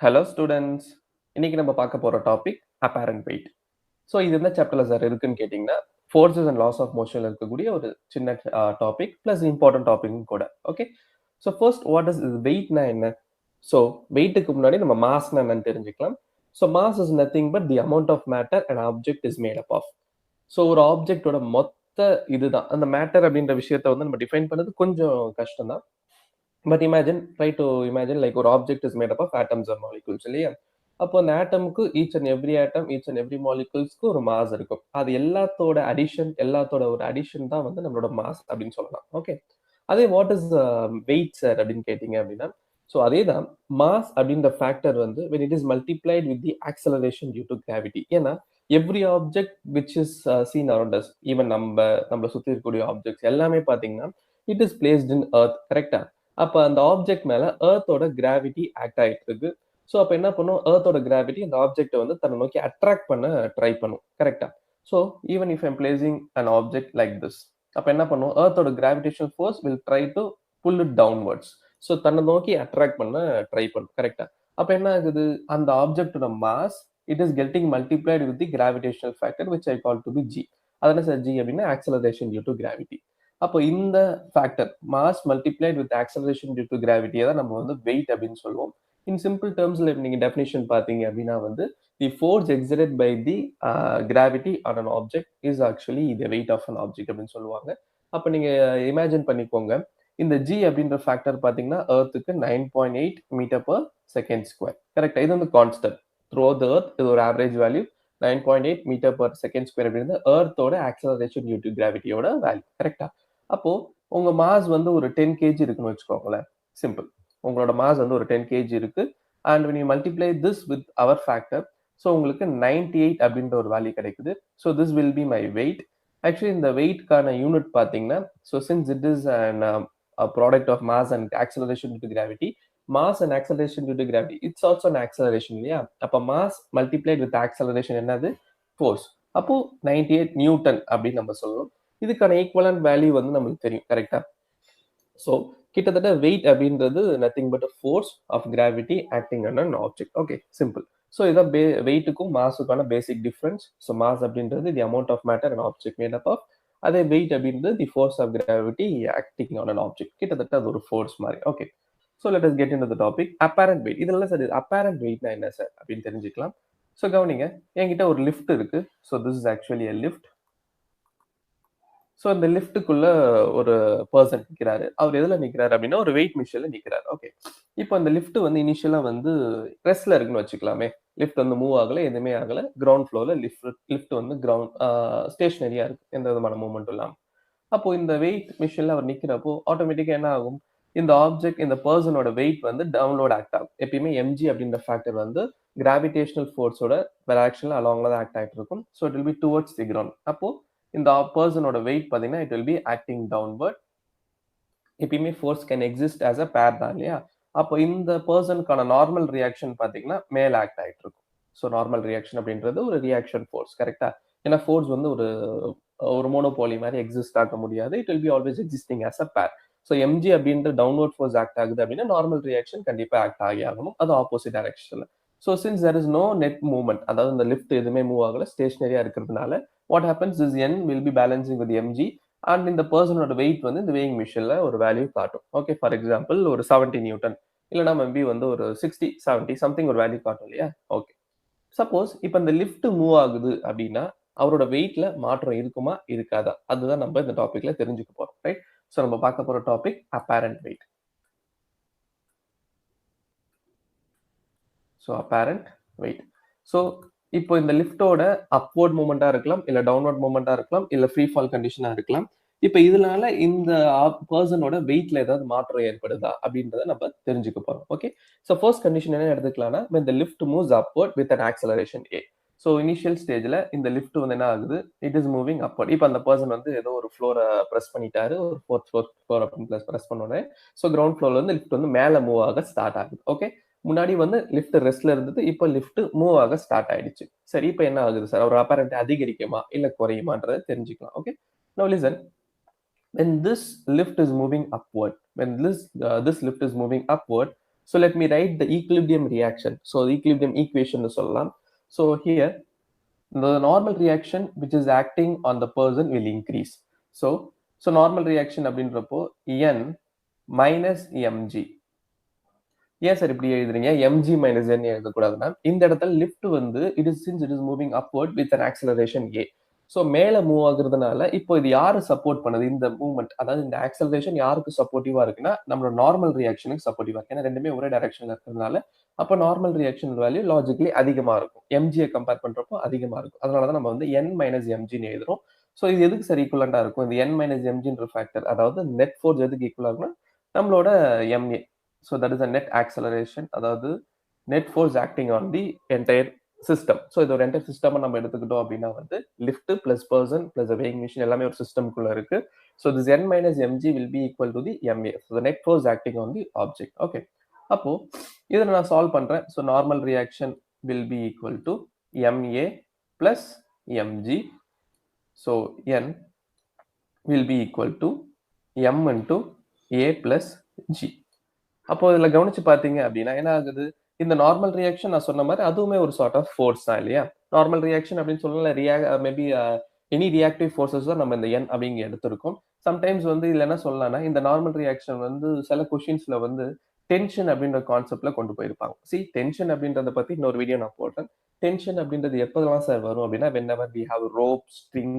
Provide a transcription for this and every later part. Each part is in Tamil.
Hello students. இன்னைக்கு நம்ம பார்க்க போற டாபிக் அப்பேரண்ட் வெயிட். ஸோ இது எந்த சாப்டர்ல சார் இருக்குன்னு கேட்டிங்கன்னா, ஃபோர்ஸஸ் அண்ட் லாஸ் ஆஃப் மோஷன்ல இருக்கக்கூடிய ஒரு சின்ன டாபிக் பிளஸ் இம்பார்ட்டன்ட் டாபிக்கும் கூட. Okay. So first what is வெயிட்னா என்ன? ஸோ வெயிட்டுக்கு முன்னாடி நம்ம மாஸ்னா என்னன்னு தெரிஞ்சுக்கலாம். So mass is nothing but the amount of matter and object is made up of. So ஒரு ஆப்ஜெக்டோட மொத்த இதுதான் அந்த மேட்டர் அப்படின்ற விஷயத்த வந்து நம்ம டிஃபைன் பண்ணது கொஞ்சம் கஷ்டம் தான். But try to imagine like ஒரு object is made up of atoms or molecules இல்லையா? அப்போ அந்த ஆட்டமுக்கு each and every atom, each and every மாலிகூல்ஸ்க்கு ஒரு மாஸ் இருக்கும். அது எல்லாத்தோட ஒரு அடிஷன் தான் வந்து நம்மளோட மாஸ் அப்படின்னு சொல்லலாம். ஓகே. அதே வாட் இஸ் வெயிட் சார் அப்படின்னு கேட்டீங்க அப்படின்னா, ஸோ அதே தான் மாஸ் அப்படின்ற ஃபேக்டர் வந்து when it is multiplied with the acceleration due to gravity. ஏன்னா every object which is seen around us, even நம்மள சுத்தி இருக்கக்கூடிய ஆப்ஜெக்ட்ஸ் எல்லாமே பாத்தீங்கன்னா it is placed in earth. கரெக்டா? அப்ப அந்த ஆப்ஜெக்ட் மேல எர்த்தோட கிராவிட்டி ஆக்ட் ஆயிட்டு இருக்கு. ஸோ அப்ப என்ன பண்ணும், எர்த்தோட கிராவிட்டி அந்த ஆப்ஜெக்ட்டை வந்து தன்னை நோக்கி அட்ராக்ட் பண்ண ட்ரை பண்ணும். கரெக்டா? So even if I'm placing an object like this, அப்ப என்ன பண்ணும், எர்த்தோட gravitational force will try to pull it downwards. So தன்னை நோக்கி அட்ராக்ட் பண்ண ட்ரை பண்ணும். கரெக்டா? அப்ப என்ன ஆகுது, அந்த ஆப்ஜெக்டோட mass it is getting multiplied with the gravitational factor which I call to be G. அதனால சார் ஜி அப்படின்னா ஆக்சலரேஷன் டியூ டு கிராவிட்டி. அப்போ இந்த factor mass multiplied with acceleration due to கிராவிட்டியை தான் நம்ம வந்து வெயிட் அப்படின்னு சொல்லுவோம். இன் சிம்பிள் டேர்ம்ஸ்ல நீங்க டெஃபினேஷன் பாத்தீங்க அப்படின்னா வந்து the force exerted by the gravity on an object is actually the weight of an object அப்படின்னு சொல்லுவாங்க. அப்ப நீங்க இமேஜின் பண்ணிக்கோங்க, இந்த ஜி அப்படின்ற ஃபேக்டர் பாத்தீங்கன்னா எர்த்துக்கு 9.8 மீட்டர் பர் செகண்ட் ஸ்கொயர். கரெக்டா? இது வந்து கான்ஸ்டன்ட் த்ரூ த எர்த். இது ஒரு average value 9.8 metre per second square அப்படின்றது எர்த்தோட ஆக்சலரேஷன் டியூ டு கிராவிட்டியோட வேல்யூ. கரெக்டா? அப்போ உங்க மாஸ் வந்து ஒரு 10 கேஜி இருக்குன்னு வச்சுக்கோங்களேன். சிம்பிள். உங்களோட மாஸ் வந்து ஒரு 10 கேஜி இருக்கு. And when you multiply this with our factor, so உங்களுக்கு 98 அப்படின்ற ஒரு வேல்யூ கிடைக்குது. So this will be my weight. Actually இந்த வெயிட்கான யூனிட் பார்த்தீங்கன்னா, so since it is and product of mass and acceleration due to gravity, mass and acceleration due to gravity it's also an acceleration இல்லையா? அப்போ மாஸ் மல்டிப்ளைட் வித் ஆக்சலரேஷன் என்னது? ஃபோர்ஸ். அப்போ 98 நியூட்டன் அப்படின்னு நம்ம சொல்லணும். இதுக்கான ஈக்குவலன்ட் வேல்யூ வந்து நம்மளுக்கு தெரியும். கரெக்டா? ஸோ கிட்டத்தட்ட வெயிட் அப்படின்றது nothing but force of gravity acting on an object. Okay, simple. So இதான் வெயிட்டுக்கும் மாஸுக்கான பேசிக் டிஃபரன்ஸ். ஸோ மாஸ் அப்படின்றது the amount of matter and object made up of. அதே வெயிட் அப்படின்றது the force of gravity acting on an object. கிட்டத்தட்ட அது ஒரு ஃபோர்ஸ் மாதிரி. Okay. So let us get into the topic apparent weight. இதெல்லாம் சார் அப்பேரண்ட் வெயிட்னா என்ன சார் அப்படின்னு தெரிஞ்சுக்கலாம். ஸோ கவனிங்க, என்கிட்ட ஒரு லிஃப்ட் இருக்கு. So this is actually a lift. So இந்த லிஃப்ட்டுக்குள்ள ஒரு பர்சன் நிற்கிறாரு. அவர் எதுல நிற்கிறாரு அப்படின்னா ஒரு வெயிட் மிஷின்ல நிற்கிறாரு. ஓகே. இப்போ அந்த லிஃப்ட் வந்து இனிஷியலா வந்து ரெஸ்ட்ல இருக்குன்னு வச்சுக்கலாமே. லிஃப்ட் வந்து மூவ் ஆகல, எதுவுமே ஆகல. கிரவுண்ட் ஃப்ளோர்ல லிஃப்ட் வந்து ஸ்டேஷனரியா இருக்கு, எந்த விதமான மூவ்மெண்ட்டும் இல்லாம. அப்போ இந்த வெயிட் மிஷின்ல அவர் நிற்கிறப்போ ஆட்டோமேட்டிக்கா என்ன ஆகும், இந்த ஆப்ஜெக்ட் இந்த பர்சனோட வெயிட் வந்து டவுன்லோட் ஆக்ட் ஆகும். எப்பயுமே எம்ஜி அப்படின்ற ஃபேக்டர் வந்து கிராவிடேஷனல் ஃபோர்ஸோட டைரக்ஷன்ல அலாங்ல தான் ஆக்ட் ஆகிட்டு இருக்கும். So it will be towards the ground. அப்போ இந்த பர்சனோட வெயிட் பார்த்தீங்கன்னா it will be acting downward. எப்பயுமே force can exist as a pair தான் இல்லையா? அப்போ இந்த பர்சனுக்கான நார்மல் ரியாக்ஷன் பார்த்தீங்கன்னா மேல ஆக்ட் ஆகிட்டு இருக்கும். ஸோ நார்மல் ரியாக்ஷன் அப்படின்றது ஒரு ரியாக்ஷன் ஃபோர்ஸ். கரெக்டா? ஏன்னா ஃபோர்ஸ் வந்து ஒரு ஒரு மோனோபோலி மாதிரி எக்ஸிஸ்ட் ஆக முடியாது. It will be always existing as a பேர். ஸோ எம்ஜி அப்படின்ற டவுன்வர்ட் ஃபோர்ஸ் ஆக்ட் ஆகுது அப்படின்னா நார்மல் ரியாக்ஷன் கண்டிப்பா ஆக்ட் ஆகி ஆகணும். அது ஆப்போசிட் டைரக்ஷன்ல. So since there is no net movement, அதாவது இந்த லிஃப்ட் எதுவுமே மூவ் ஆகல, ஸ்டேஷனரியா இருக்கிறதுனால what happens is N will be balancing with mg and இந்த பர்சனோட வெயிட் வந்து இந்த வேயிங் மிஷின்ல ஒரு வேல்யூ காட்டும். ஓகே, ஃபார் எக்ஸாம்பிள் ஒரு 70 நியூட்டன் இல்லைனா மேபி வந்து ஒரு 60 70 சம்திங் ஒரு வேல்யூ காட்டும் இல்லையா? ஓகே. சப்போஸ் இப்போ இந்த லிஃப்ட் மூவ் ஆகுது அப்படின்னா அவரோட வெயிட்ல மாற்றம் இருக்குமா இருக்காதா, அதுதான் நம்ம இந்த டாபிக்ல தெரிஞ்சுக்க போறோம். ரைட். ஸோ நம்ம பார்க்க போற topic apparent wait. So apparent wait. So இப்போ இந்த லிஃப்டோட அப்வர்ட் மூமெண்டா இருக்கலாம், இல்ல டவுன்வர்ட் மூமெண்டா இருக்கலாம், இல்ல ஃப்ரீ ஃபால் கண்டிஷனா இருக்கலாம். இப்போ இதனால இந்த பர்சனோட வெயிட்ல ஏதாவது மாற்றம் ஏற்படுதா அப்படின்றத நம்ம தெரிஞ்சுக்க போறோம். ஓகே. ஸோ ஃபர்ஸ்ட் கண்டிஷன் என்ன எடுத்துக்கலாம்னா, when the lift moves upward with an acceleration a. So initial ஸ்டேஜ்ல இந்த லிஃப்ட் வந்து என்ன ஆகுது, இட் இஸ் மூவிங் அப்வர்ட். இப்போ அந்த பர்சன் வந்து ஏதோ ஒரு ஃப்ளோரை ப்ரெஸ் பண்ணிட்டாரு, ஒரு ஃபோர்த் ஃப்ளோர் அப்படின்னு ப்ரெஸ் பண்ணோடனே ஸோ கிரவுண்ட் ஃப்ளோர்ல வந்து லிஃப்ட் வந்து மேலே மூவ் ஆக ஸ்டார்ட் ஆகுது. ஓகே. முன்னாடி வந்து லிஃப்ட் ரெஸ்ட்ல இருந்தது, இப்போ லிஃப்ட் மூவ் ஆக ஸ்டார்ட் ஆயிடுச்சு. சரி, இப்போ என்ன ஆகுது சார், ஒரு அப்பேரண்ட் அதிகரிக்குமா இல்ல குறையுமான்றதை தெரிஞ்சுக்கலாம். ஓகே. நவ listen. when this lift is moving upward, this lift is moving upward, So let me write the equilibrium reaction. So the equilibrium equation சொல்லலாம். So here the normal reaction which is acting on the person will increase. So normal reaction அப்படின்றப்போ n minus mg. ஏன் சார் இப்படி எழுதுறீங்க? mg minus n எழுதக்கூடாதுன்னா இந்த இடத்துல லிஃப்ட் வந்து since it is moving upward with an acceleration a. So மேல மூவ் ஆகுறதுனால இப்போ இது யாரு சப்போர்ட் பண்ணுது இந்த மூவ்மெண்ட், அதாவது இந்த ஆக்சலரேஷன் யாருக்கு சப்போர்ட்டிவா இருக்குன்னா நம்மளோட நார்மல் ரியாக்ஷனுக்கு சப்போர்ட்டிவா இருக்கு. ஏன்னா ரெண்டுமே ஒரே டைரக்ஷன்ல இருக்கிறதுனால அப்போ நார்மல் ரியாக்ஷன் வேல்யூ லாஜிக்கலி அதிகமா இருக்கும். எம்ஜியை கம்பேர் பண்றப்போ அதிகமா இருக்கும். அதனாலதான் நம்ம வந்து n மைனஸ் எம்ஜின்னு எழுதுறோம். ஸோ இது எதுக்கு சார் ஈக்குவலண்டா இருக்கும்? இந்த n மைனஸ் எம்ஜின்ற ஃபேக்டர், அதாவது நெட் ஃபோர்ஸ் எதுக்கு ஈக்குவலா இருக்குன்னா நம்மளோட ma. So that is the net acceleration, அதாவது net force acting on the entire system. So இது ஒரு entire system நம்ம எடுத்துக்கிட்டோம் அப்படின்னா வந்து lift plus person plus the weighing machine எல்லாமே ஒரு சிஸ்டம்குள்ள இருக்கு. So this n minus mg will be equal to the ma. So the net force acting on the object. Okay. அப்போ இதை நான் சால்வ் பண்றேன். So normal reaction will be equal to ma plus mg. So n will be equal to m into a plus g. அப்போ இதுல கவனிச்சு பாத்தீங்க அப்படின்னா என்ன ஆகுது? இந்த நார்மல் ரியாக்ஷன் நான் சொன்ன மாதிரி அதுவுமே ஒரு சார்ட் ஆஃப் ஃபோர்ஸ் தான் இல்லையா? நார்மல் ரியாக்ஷன் அப்படின்னு சொல்லல, மேபி எனி ரியாக்டிவ் ஃபோர்ஸஸ் தான் நம்ம இந்த n அப்படிங்க எடுத்திருக்கோம். சம்டைம்ஸ் வந்து இதுல என்ன சொல்லலாம்னா இந்த நார்மல் ரியாக்ஷன் வந்து சில கொஸ்டின்ஸ்ல வந்து டென்ஷன் அப்படின்ற கான்செப்ட்ல கொண்டு போயிருப்பாங்க. டென்ஷன் அப்படின்றத பத்தி இன்னொரு வீடியோ நான் போடுறேன். டென்ஷன் அப்படின்றது எப்பதெல்லாம் சார் வரும் அப்படின்னா whenever we have rope, string.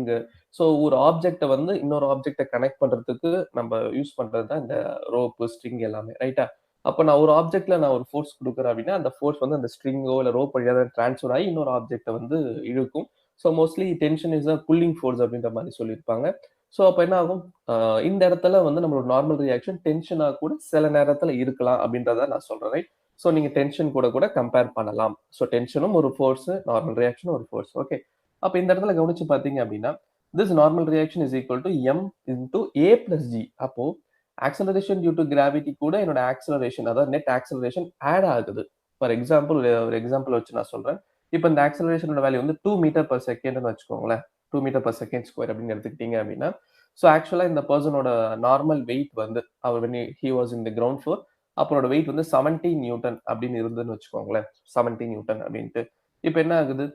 So ஒரு ஆப்ஜெக்ட்டை வந்து இன்னொரு ஆப்ஜெக்ட்டை கனெக்ட் பண்றதுக்கு நம்ம யூஸ் பண்றது தான் இந்த ரோப்பு, ஸ்ட்ரிங் எல்லாமே, ரைட்டா? அப்போ நான் ஒரு ஆப்ஜெக்ட்ல நான் ஒரு ஃபோர்ஸ் கொடுக்குறேன் அப்படின்னா அந்த ஃபோர்ஸ் வந்து அந்த ஸ்ட்ரிங்கோ இல்லை ரோப் வழியாக தான் டிரான்ஸ்ஃபர் ஆகி இன்னொரு ஆப்ஜெக்ட்டை வந்து இழுக்கும். So mostly tension is a pulling force அப்படின்ற மாதிரி சொல்லியிருப்பாங்க. ஸோ அப்போ என்ன ஆகும்? இந்த இடத்துல வந்து நம்மளோட நார்மல் ரியாக்ஷன் டென்ஷனாக கூட சில நேரத்தில் இருக்கலாம் அப்படின்றத நான் சொல்றேன், ரைட்? ஸோ நீங்க டென்ஷன் கூட கம்பேர் பண்ணலாம். ஸோ டென்ஷனும் ஒரு ஃபோர்ஸ், நார்மல் ரியாக்ஷனும் ஒரு ஃபோர்ஸ். ஓகே. அப்போ இந்த இடத்துல கவனிச்சு பார்த்தீங்க அப்படின்னா this normal reaction is equal to m into a plus g. அப்போ acceleration due to gravity கூட என்னோட acceleration, அதாவது net acceleration ஆட் ஆகுது. ஃபார் எக்ஸாம்பிள் ஒரு எக்ஸாம்பிள் வச்சு நான் சொல்றேன். இப்போ இந்த ஆக்சலரேஷனோட வேல்யூ வந்து 2 மீட்டர் பர் செகண்ட்னு வச்சுக்கோங்களேன். 2 மீட்டர் பர் செகண்ட் ஸ்கொயர் அப்படின்னு எடுத்துக்கிட்டீங்க அப்படின்னா ஸோ ஆக்சுவலா இந்த பர்சனோட நார்மல் வெயிட் வந்து அவர் he was in the ground floor, அப்பரோட வெயிட் வந்து 70 நியூட்டன் அப்படின்னு இருந்துன்னு வச்சுக்கோங்களேன். 70 நியூட்டன் அப்படின்ட்டு இப்போ என்ன ஆகுது?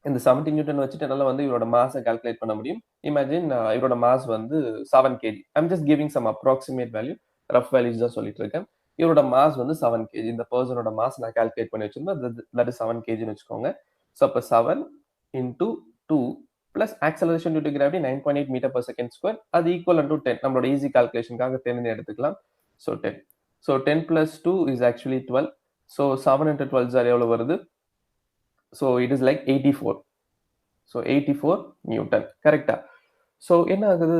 இந்த 70 நியூட்டன் வச்சுட்டு என்னால வந்து இவரோட மாஸை கால்குலேட் பண்ண முடியும். இமேஜின் இவரோட மாஸ் வந்து 7 kg. I'm just giving some approximate value, rough values தான் சொல்லிட்டு இருக்கேன். இவரோட மாஸ் வந்து 7 kg. இந்த பர்சனோட மாஸ் நான் கால்குலேட் பண்ணி வச்சிருந்தேன். தட் இஸ் 7 kgன்னு வச்சுக்கோங்க. ஸோ அப்போ 7 into 2 plus acceleration due to gravity 9.8 metre per second square, அது ஈக்குவல் டு 10. நம்மளோட ஈஸி கால்குலேஷனுக்காக 10 எடுத்துக்கலாம். So 10. So 10 plus 2 is actually 12. So 7 into 12 sir எவ்வளவு வருது? So it is like 84. So 84 newton, கரெக்டா? ஸோ என்ன ஆகுது?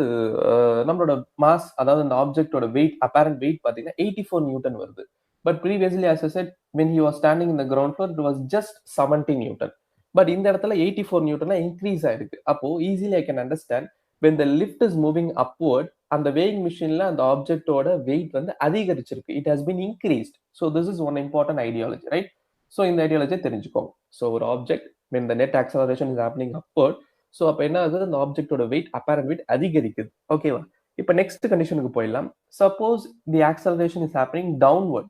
நம்மளோட மாஸ், அதாவது இந்த ஆப்ஜெக்டோட வெயிட், அப்பேரண்ட் வெயிட் பார்த்தீங்கன்னா 84 நியூட்டன் வருது. But previously as I said, when he was standing in the ground floor, it was just 70 Newton. But இந்த இடத்துல 84 நியூட்டனா இன்க்ரீஸ் ஆயிருக்கு. அப்போ easily I can understand when the lift is moving upward, அந்த weighing machineல அந்த ஆப்ஜெக்டோட வெயிட் வந்து அதிகரிச்சிருக்கு. It has been increased. So this is one important ideology, right? So இந்த ஐடியாலஜியை தெரிஞ்சுக்கோங்க. ஸோ ஒரு object when the net acceleration is happening upward, so அப்போ என்ன ஆகுது? அந்த ஆப்ஜெக்டோட வெயிட், அப்பேரண்ட் வெயிட் அதிகரிக்குது. ஓகேவா? இப்போ நெக்ஸ்ட் கண்டிஷனுக்கு போயிடலாம். Suppose the acceleration is happening downward.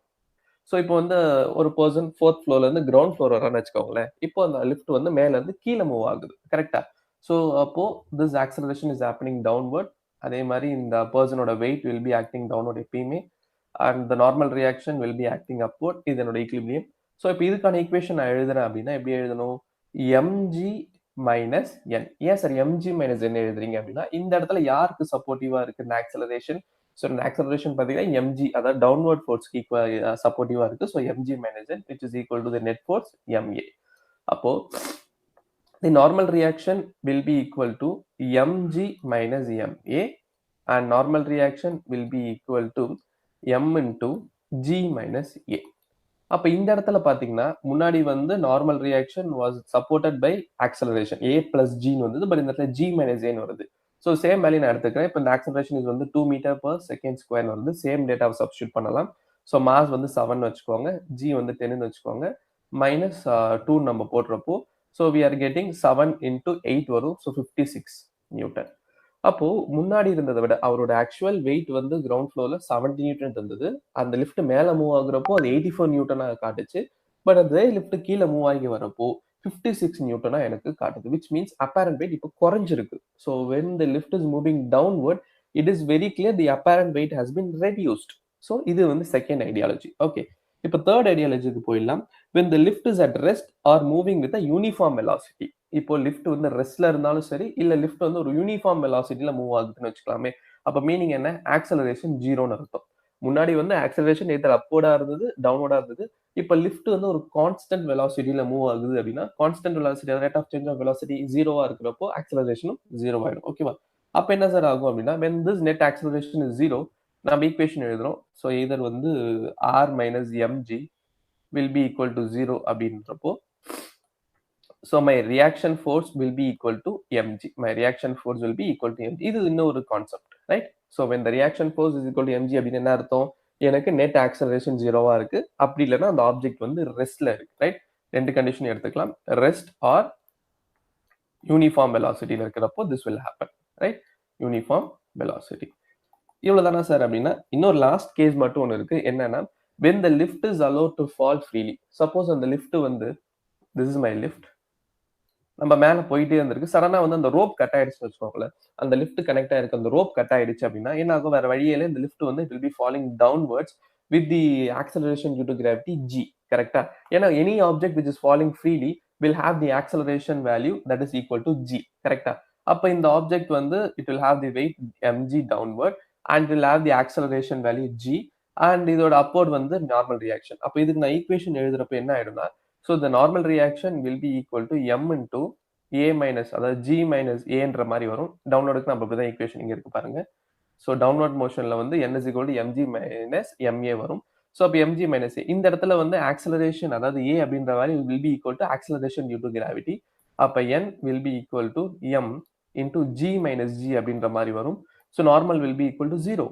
So இப்போ வந்து ஒரு பர்சன் 4th ஃப்ளோர்ல இருந்து கிரவுண்ட் ஃப்ளோர் வரான்னு வச்சுக்கோங்களேன். இப்போ அந்த லிஃப்ட் வந்து மேல இருந்து கீழே மூவ் ஆகுது, கரெக்டா? ஸோ அப்போ this acceleration is happening downward. அதே மாதிரி இந்த பர்சனோட weight will be acting downward எப்பயுமே, and the normal reaction will be acting upward. இது என்னோட ஈக்லிபிரியம். ஸோ இப்போ இதுக்கான ஈக்குவேஷன் நான் எழுதுறேன் அப்படின்னா எப்படி எழுதணும்? mg minus n. ஏன் சார் mg மைனஸ் n எழுதுறீங்க அப்படின்னா இந்த இடத்துல யாருக்கு சப்போர்ட்டிவா இருக்கு இந்த ஆக்சலரேஷன்? ஸோ இந்த ஆக்சலரேஷன் பார்த்தீங்கன்னா mg, அதாவது டவுன்வர்ட் ஃபோர்ஸ்க்கு சப்போர்ட்டிவா இருக்கு. So mg minus n which is equal to the net force ma. அப்போ the normal reaction will be equal to mg minus ma, and normal reaction will be equal to m into g minus a. அப்ப இந்த இடத்துல பாத்தீங்கன்னா முன்னாடி வந்து normal reaction was supported by acceleration a plus ஜின்னு வந்தது. பட் இந்த இடத்துல g மைனஸ் ஏன்னு வருது. ஸோ சேம் வேல்யூ நான் எடுத்துக்கிறேன். இப்போ இந்த ஆக்சலரேஷன் இது வந்து 2 மீட்டர் பர் செகண்ட் ஸ்கொயர் வருது. சேம் டேட்டாவை சப்ஸ்டியூட் பண்ணலாம். ஸோ மாஸ் வந்து 7 வச்சுக்கோங்க, g வந்து 10 வச்சுக்கோங்க, மைனஸ் 2 நம்ம போடுறப்போ so we are getting 7 into 8 வரும். So 56 newton. அப்போ முன்னாடி இருந்தத விட அவரோட ஆக்சுவல் வெயிட் வந்து கிரவுண்ட் ஃப்ளோர்ல 70 நியூட்டன் இருந்தது. அந்த லிஃப்ட் மேல மூவ் ஆகுறப்போ அது 84 நியூட்டனா காட்டுச்சு. பட் அதே லிஃப்ட் கீழ மூவ் ஆகி வரப்போ 56 நியூட்டனா எனக்கு காட்டுது. விச் மீன்ஸ் அப்பேரன்ட் வெயிட் இப்போ குறைஞ்சிருக்கு. So when the lift is moving downward, it is very clear the apparent weight has been reduced. So இது வந்து செகண்ட் ஐடியாலஜி. ஓகே. இப்போ தேர்ட் ஐடியாலஜிக்கு போயிடலாம். when the lift is at rest or moving with a uniform velocity. இப்போ லிஃப்ட் வந்து ரெஸ்ட்ல இருந்தாலும் சரி, இல்ல லிஃப்ட் வந்து ஒரு யூனிஃபார்ம் வெலாசிட்டில மூவ் ஆகுதுன்னு வச்சுக்கலாமே. அப்ப மீனிங் என்ன? ஆக்ஸலரேஷன் 0ன்னு அர்த்தம். முன்னாடி வந்து ஆக்ஸலரேஷன் எய்தர் அப்வர்டா இருந்தது, டவுன்வர்டா இருந்தது. இப்ப லிஃப்ட் வந்து ஒரு கான்ஸ்டன்ட் வெலாசிட்டில மூவ் ஆகுது அப்படின்னா, constant velocity rate of change of velocity 0வா இருக்கிறப்போ ஆக்ஸலரேஷனும் 0 ஆயிடும். ஓகேவா? அப்ப என்ன சார் ஆகும் அப்படின்னா, when this net acceleration is 0, நம்ம ஈக்குவேஷன் எழுதுறோம். ஸோ எய்தர் வந்து r minus mg will be equal to 0 அப்படின்றப்போ, so my reaction force will be equal to mg. My reaction force will be equal to mg. இது இன்னொரு concept, right? So when the reaction force is equal to mg அப்படின்னு என்ன அர்த்தம்? எனக்கு நெட் ஆக்ஸலரேஷன் 0வா இருக்கு. அப்படி இல்லைன்னா அந்த ஆப்ஜெக்ட் வந்து ரெஸ்ட்ல இருக்கு, ரைட்? ரெண்டு கண்டிஷன் எடுத்துக்கலாம். ரெஸ்ட் ஆர் யூனிஃபார்ம் வெலாசிட்டியில இருக்கிறப்போ this will happen, right? Uniform velocity. இவ்வளவுதானா சார் அப்படின்னா, இன்னொரு லாஸ்ட் கேஸ் மட்டும் ஒன்று இருக்கு. என்னன்னா, when the lift is allowed to fall freely. Suppose அந்த லிஃப்ட் வந்து this is my lift. நம்ம மேல போயிட்டே இருந்திருக்கு. சடனா வந்து அந்த ரோப் கட் ஆயிடுச்சுன்னு வச்சுக்கோங்களேன். அந்த லிஃப்ட் கனெக்ட் ஆயிருக்கு. அந்த ரோப் கட் ஆயிடுச்சு அப்படின்னா, என்ன ஆகும்? வேற வழியே இல்ல. இந்த லிஃப்ட் வந்து it will be falling downwards with the acceleration due to gravity g. கரெக்ட்டா? ஏன்னா any object which is falling freely will have the acceleration value that is equal to g. கரெக்ட்டா? அப்ப இந்த ஆப்ஜெக்ட் வந்து it will have the weight mg downward and will have the acceleration value g and இதோட அப்வர்ட் வந்து நார்மல் ரியாக்ஷன். அப்ப இதுக்கு நான் ஈக்குவேஷன் எழுதுறப்ப என்ன ஆயிடும்னா, so the normal reaction will be equal to m into a minus, அதாவது g minus a ன்ற மாதிரி வரும். டவுன்வர்டுக்கு நம்ம இப்படிதான் ஈக்குவேஷன் இங்க இருக்கு பாருங்க. ஸோ டவுன்வர்ட் மோஷன்ல வந்து n is equal to mg minus ma வரும். ஸோ அப்போ mg minus a. இந்த இடத்துல வந்து ஆக்ஸலரேஷன், அதாவது a அப்படின்ற value will be equal to acceleration due to gravity. அப்ப n will be equal to m into g minus g அப்படின்ற மாதிரி வரும். So normal will be equal to 0.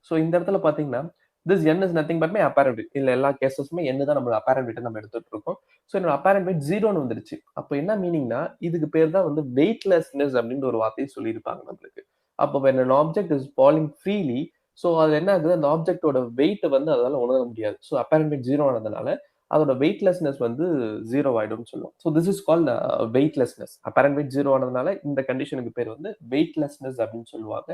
So இந்த இடத்துல பாத்தீங்கன்னா this n is nothing but my apparent weight. இல்ல எல்லா கேசஸ்மே n தான் நம்ம apparent weight நம்ம எடுத்துட்டு இருக்கோம். சோ என்னோட apparent weight 0ன்னு வந்துருச்சு. அப்ப என்ன மீனிங்னா, இதுக்கு பேர் தான் வந்து வெயிட்லெஸ்னஸ் அப்படின்ற ஒரு வார்த்தையை சொல்லியிருப்பாங்க நம்மளுக்கு. அப்ப when an object is falling freely, so அது என்ன ஆகுது? அந்த ஆப்ஜெக்ட்டோட வெயிட் வந்து அதால உணர முடியாது. சோ apparent weight 0 ஆனதுனால அதோட வெயிட்லெஸ்னஸ் வந்து 0 ஆயிடும்னு சொல்லுவோம். So this is called weightlessness. apparent weight 0 ஆனதுனால இந்த கண்டிஷனுக்கு பேர் வந்து வெயிட்லெஸ்னஸ் அப்படின்னு சொல்லுவாங்க.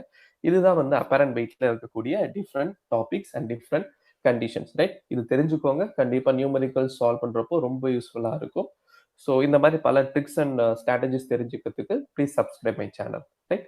இதுதான் வந்து அப்பேரண்ட் வெயிட்ல இருக்கக்கூடிய different topics and different conditions, right? இது தெரிஞ்சுக்கோங்க. கண்டிப்பா நியூமெரிக்கல் சால்வ் பண்றப்போ ரொம்ப யூஸ்ஃபுல்லா இருக்கும். ஸோ இந்த மாதிரி பல ட்ரிக்ஸ் அண்ட் ஸ்ட்ராட்டஜிஸ் தெரிஞ்சுக்கிறதுக்கு please subscribe my channel, right?